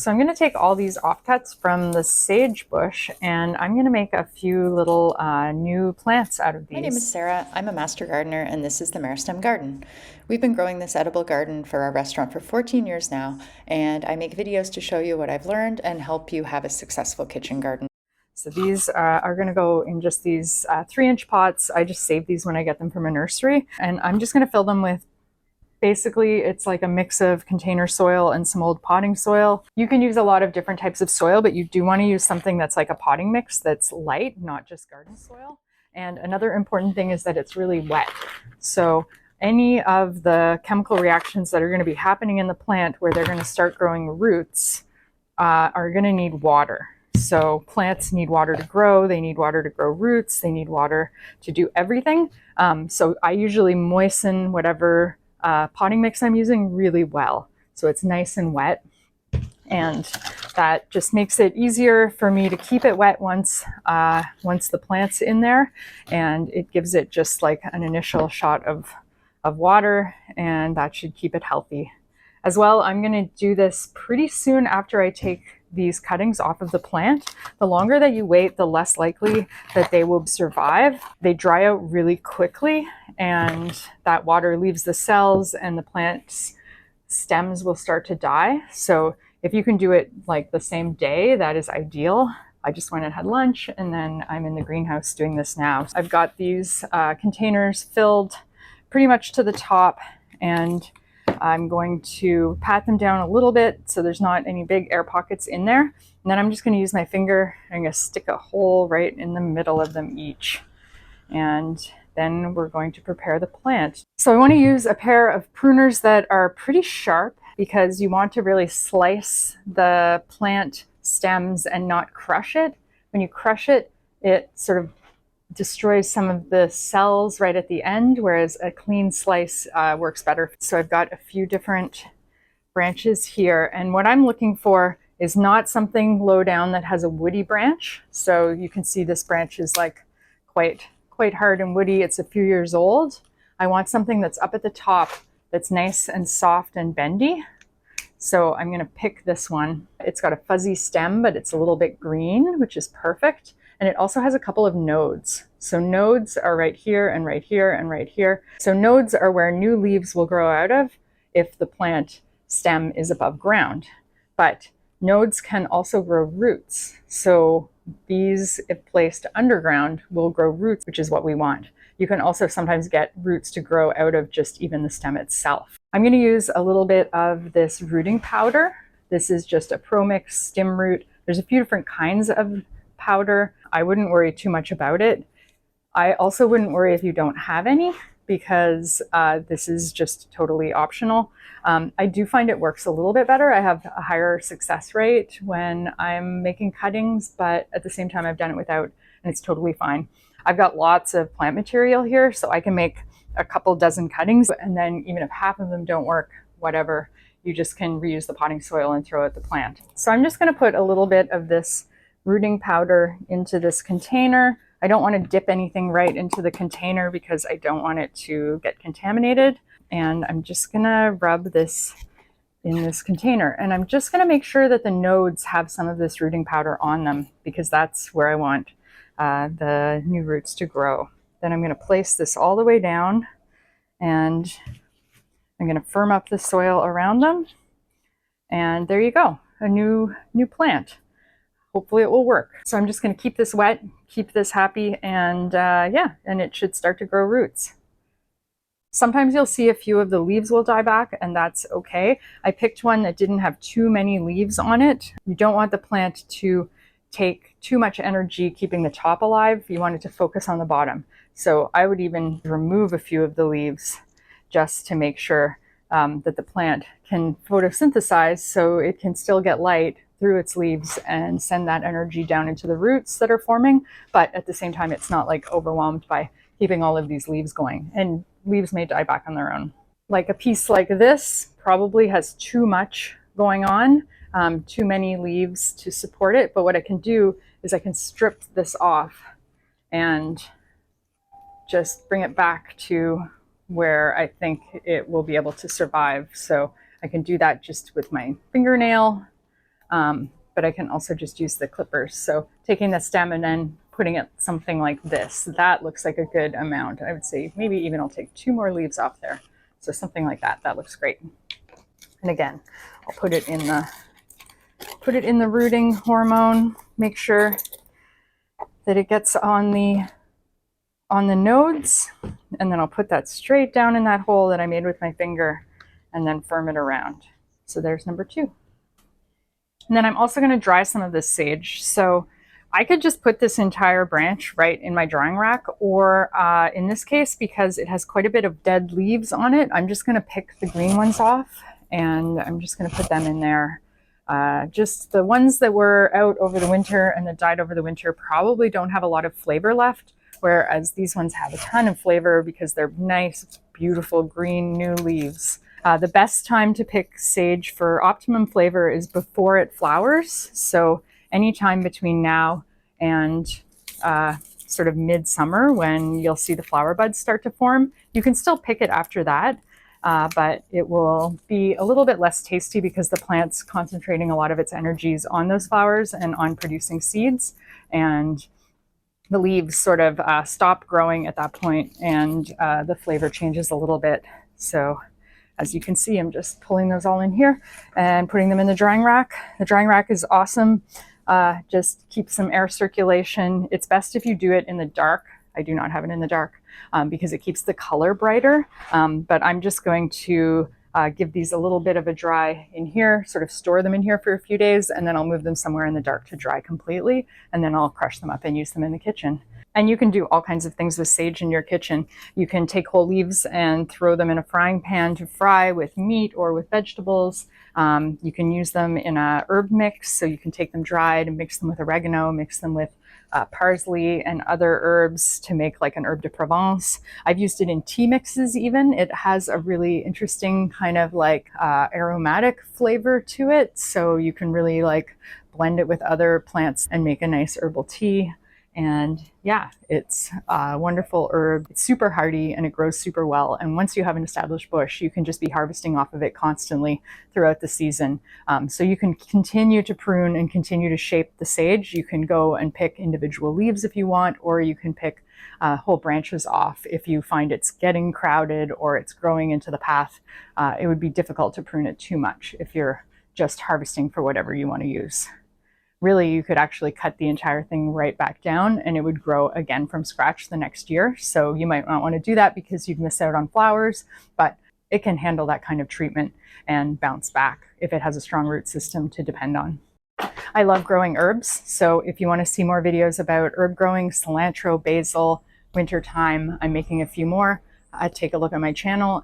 So I'm going to take all these offcuts from the sage bush and I'm going to make a few little new plants out of these. My name is Sarah. I'm a master gardener and this is the Meristem garden. We've been growing this edible garden for our restaurant for 14 years now, and I make videos to show you what I've learned and help you have a successful kitchen garden. So these are going to go in just these 3-inch pots. I just save these when I get them from a nursery, and I'm just going to fill them with, basically it's like a mix of container soil and some old potting soil. You can use a lot of different types of soil, but you do want to use something that's like a potting mix that's light, not just garden soil. And another important thing is that it's really wet. So any of the chemical reactions that are going to be happening in the plant where they're going to start growing roots are going to need water. So plants need water to grow, they need water to grow roots, they need water to do everything. So I usually moisten whatever potting mix I'm using really well, so it's nice and wet, and that just makes it easier for me to keep it wet once the plant's in there, and it gives it just like an initial shot of water, and that should keep it healthy. As well, I'm going to do this pretty soon after I take these cuttings off of the plant. The longer that you wait, the less likely that they will survive. They dry out really quickly, and that water leaves the cells and the plant's stems will start to die. So if you can do it like the same day, that is ideal. I just went and had lunch, and then I'm in the greenhouse doing this now. I've got these containers filled pretty much to the top, and I'm going to pat them down a little bit so there's not any big air pockets in there. And then I'm just going to use my finger and I'm going to stick a hole right in the middle of them each. And then we're going to prepare the plant. So I want to use a pair of pruners that are pretty sharp, because you want to really slice the plant stems and not crush it. When you crush it, it sort of destroys some of the cells right at the end, whereas a clean slice works better. So I've got a few different branches here, and what I'm looking for is not something low down that has a woody branch. So you can see this branch is like quite hard and woody. It's a few years old. I want something that's up at the top that's nice and soft and bendy. So I'm going to pick this one. It's got a fuzzy stem, but it's a little bit green, which is perfect. And it also has a couple of nodes. So nodes are right here and right here and right here. So nodes are where new leaves will grow out of if the plant stem is above ground. But nodes can also grow roots. So these, if placed underground, will grow roots, which is what we want. You can also sometimes get roots to grow out of just even the stem itself. I'm going to use a little bit of this rooting powder. This is just a ProMix stem root. There's a few different kinds of powder. I wouldn't worry too much about it. I also wouldn't worry if you don't have any, because this is just totally optional. I do find it works a little bit better. I have a higher success rate when I'm making cuttings, but at the same time I've done it without, and it's totally fine. I've got lots of plant material here, so I can make a couple dozen cuttings, and then even if half of them don't work, whatever, you just can reuse the potting soil and throw out the plant. So I'm just going to put a little bit of this rooting powder into this container. I don't want to dip anything right into the container because I don't want it to get contaminated. And I'm just going to rub this in this container. And I'm just going to make sure that the nodes have some of this rooting powder on them, because that's where I want the new roots to grow. Then I'm going to place this all the way down, and I'm going to firm up the soil around them. And there you go, a new plant. Hopefully it will work. So I'm just going to keep this wet, keep this happy, and yeah, and it should start to grow roots. Sometimes you'll see a few of the leaves will die back, and that's okay. I picked one that didn't have too many leaves on it. You don't want the plant to take too much energy keeping the top alive. You want it to focus on the bottom. So I would even remove a few of the leaves just to make sure that the plant can photosynthesize, so it can still get light through its leaves and send that energy down into the roots that are forming. But at the same time, it's not like overwhelmed by keeping all of these leaves going. And leaves may die back on their own. Like a piece like this probably has too much going on, too many leaves to support it. But what I can do is I can strip this off and just bring it back to where I think it will be able to survive. So I can do that just with my fingernail. But I can also just use the clippers. So taking the stem and then putting it something like this, that looks like a good amount. I would say maybe even I'll take 2 more leaves off there. So something like that, that looks great. And again, I'll put it in the rooting hormone, make sure that it gets on the nodes, and then I'll put that straight down in that hole that I made with my finger and then firm it around. So there's number 2. And then I'm also going to dry some of this sage. So I could just put this entire branch right in my drying rack, or in this case, because it has quite a bit of dead leaves on it, I'm just going to pick the green ones off and I'm just going to put them in there. Just the ones that were out over the winter and that died over the winter probably don't have a lot of flavor left, whereas these ones have a ton of flavor because they're nice, beautiful green new leaves. The best time to pick sage for optimum flavor is before it flowers. So anytime between now and sort of midsummer, when you'll see the flower buds start to form. You can still pick it after that, but it will be a little bit less tasty because the plant's concentrating a lot of its energies on those flowers and on producing seeds. And the leaves sort of stop growing at that point, and the flavor changes a little bit. So as you can see, I'm just pulling those all in here and putting them in the drying rack. The drying rack is awesome. Just keep some air circulation. It's best if you do it in the dark. I do not have it in the dark because it keeps the color brighter. But I'm just going to give these a little bit of a dry in here, sort of store them in here for a few days, and then I'll move them somewhere in the dark to dry completely, and then I'll crush them up and use them in the kitchen. And you can do all kinds of things with sage in your kitchen. You can take whole leaves and throw them in a frying pan to fry with meat or with vegetables. You can use them in a herb mix, so you can take them dried and mix them with oregano, mix them with parsley and other herbs to make like an herb de Provence. I've used it in tea mixes even. It has a really interesting kind of like aromatic flavor to it, so you can really like blend it with other plants and make a nice herbal tea. And yeah, it's a wonderful herb. It's super hardy and it grows super well. And once you have an established bush, you can just be harvesting off of it constantly throughout the season. So you can continue to prune and continue to shape the sage. You can go and pick individual leaves if you want, or you can pick whole branches off if you find it's getting crowded or it's growing into the path. It would be difficult to prune it too much if you're just harvesting for whatever you want to use. Really, you could actually cut the entire thing right back down and it would grow again from scratch the next year. So you might not want to do that because you'd miss out on flowers, but it can handle that kind of treatment and bounce back if it has a strong root system to depend on. I love growing herbs. So if you want to see more videos about herb growing, cilantro, basil, wintertime, I'm making a few more. Take a look at my channel